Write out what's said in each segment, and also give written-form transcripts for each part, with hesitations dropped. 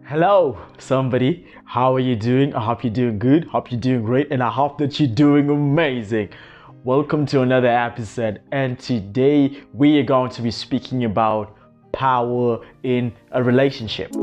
Hello, somebody. How are you doing? I hope you're doing good. Hope you're doing great, and I hope that you're doing amazing. Welcome to another episode, and today we are going to be speaking about power in a relationship.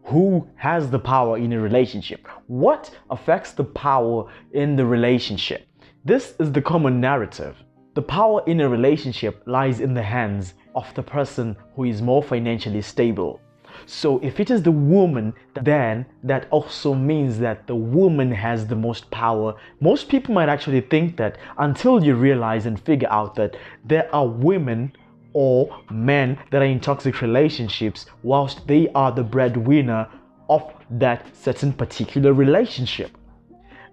Who has the power in a relationship? What affects the power in the relationship? This is the common narrative. The power in a relationship lies in the hands of the person who is more financially stable. So if it is the woman, then that also means that the woman has the most power. Most people might actually think that until you realize and figure out that there are women or men that are in toxic relationships whilst they are the breadwinner of that certain particular relationship.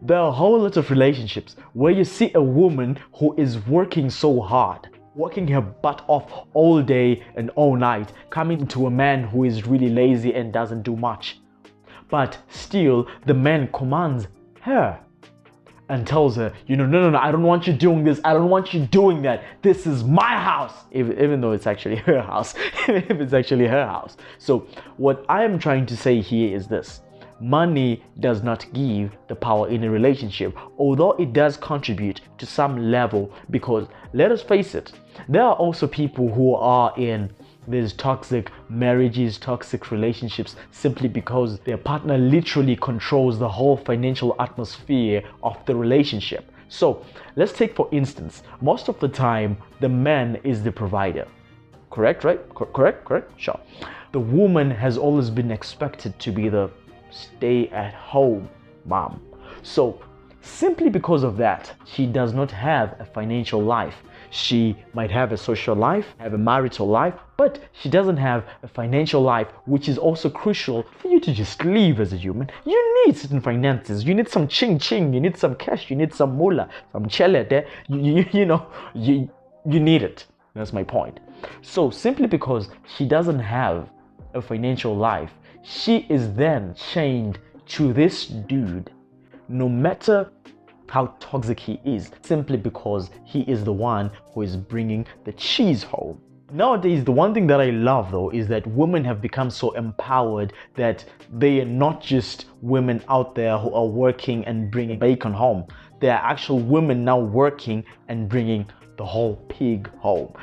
There are a whole lot of relationships where you see a woman who is working so hard, working her butt off all day and all night, coming to a man who is really lazy and doesn't do much. But still, the man commands her and tells her, no, I don't want you doing this. I don't want you doing that. This is my house. Even though it's actually her house. If it's actually her house. So what I am trying to say here is this. Money does not give the power in a relationship, although it does contribute to some level, because let us face it, there are also people who are in these toxic marriages, toxic relationships, simply because their partner literally controls the whole financial atmosphere of the relationship. So let's take, for instance, most of the time the man is the provider. Correct, right? Correct? Sure. The woman has always been expected to be the stay-at-home mom. So simply because of that, she does not have a financial life. She might have a social life, have a marital life, but she doesn't have a financial life, which is also crucial for you to just live as a human. You need certain finances. You need some ching, you need some cash, you need some moolah, some chele there. You need it. That's my point. So simply because she doesn't have a financial life, she is then chained to this dude, no matter how toxic he is, simply because he is the one who is bringing the cheese home. Nowadays, the one thing that I love though is that women have become so empowered that they are not just women out there who are working and bringing bacon home. They are actual women now working and bringing the whole pig home.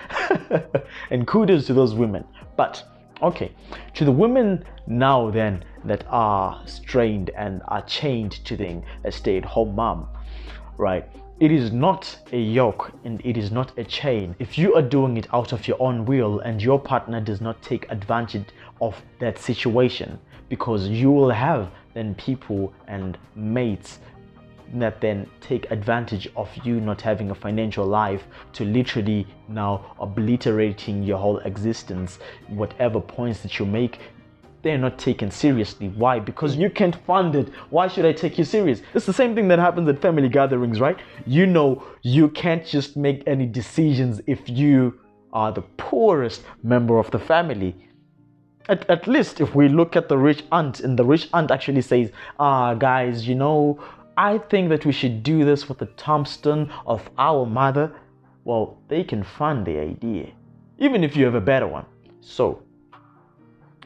And kudos to those women. But okay, to the women now then that are strained and are chained to being a stay-at-home mom, right? It is not a yoke and it is not a chain. If you are doing it out of your own will and your partner does not take advantage of that situation, because you will have then people and mates that then take advantage of you not having a financial life to literally now obliterating your whole existence. Whatever points that you make, they're not taken seriously. Why? Because you can't fund it. Why should I take you serious? It's the same thing that happens at family gatherings, right? You can't just make any decisions if you are the poorest member of the family. At least if we look at the rich aunt, and the rich aunt actually says, guys, I think that we should do this with the tombstone of our mother. Well, they can fund the idea, even if you have a better one. So,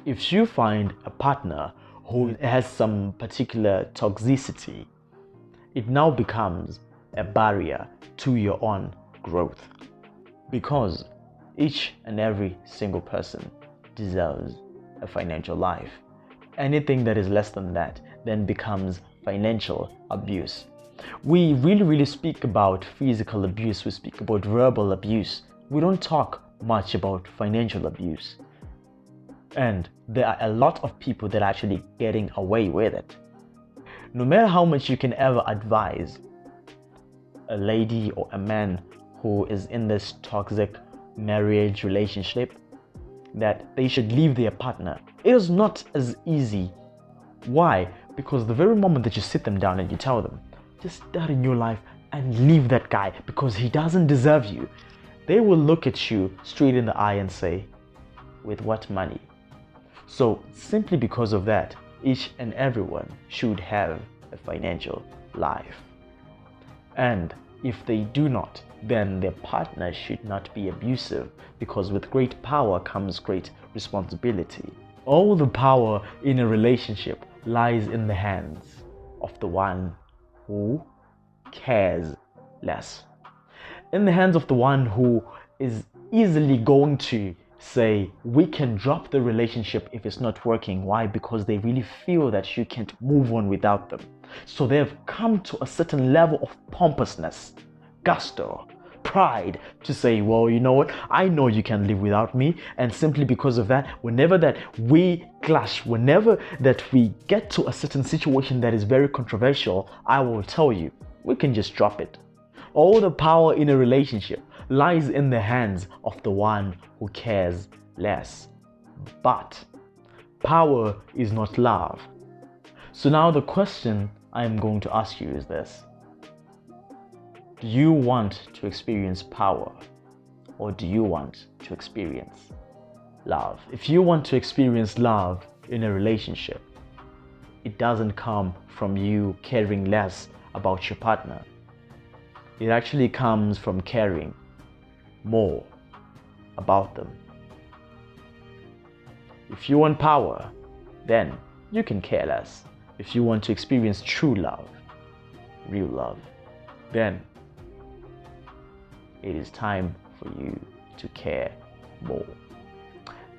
if you find a partner who has some particular toxicity, it now becomes a barrier to your own growth. Because each and every single person deserves a financial life. Anything that is less than that then becomes financial abuse. We really speak about physical abuse. We speak about verbal abuse. We don't talk much about financial abuse. And there are a lot of people that are actually getting away with it. No matter how much you can ever advise a lady or a man who is in this toxic marriage relationship that they should leave their partner, it is not as easy. Why? Because the very moment that you sit them down and you tell them, just start a new life and leave that guy because he doesn't deserve you, they will look at you straight in the eye and say, with what money? So simply because of that, each and everyone should have a financial life. And if they do not, then their partner should not be abusive, because with great power comes great responsibility. All the power in a relationship lies in the hands of the one who cares less. In the hands of the one who is easily going to say, we can drop the relationship if it's not working. Why? Because they really feel that you can't move on without them. So they've come to a certain level of pompousness, gusto, pride to say, well, you know what? I know you can live without me. And simply because of that, whenever that we clash, whenever that we get to a certain situation that is very controversial, I will tell you, we can just drop it. All the power in a relationship lies in the hands of the one who cares less. But power is not love. So now the question I am going to ask you is this: do you want to experience power, or do you want to experience love? If you want to experience love in a relationship, it doesn't come from you caring less about your partner. It actually comes from caring more about them. If you want power, then you can care less. If you want to experience true love, real love, then it is time for you to care more.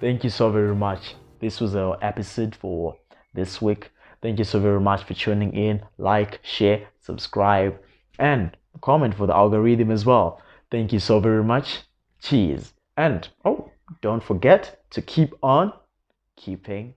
Thank you so very much. This was our episode for this week. Thank you so very much for tuning in. Like, share, subscribe, and comment for the algorithm as well. Thank you so very much. Cheers. And don't forget to keep on keeping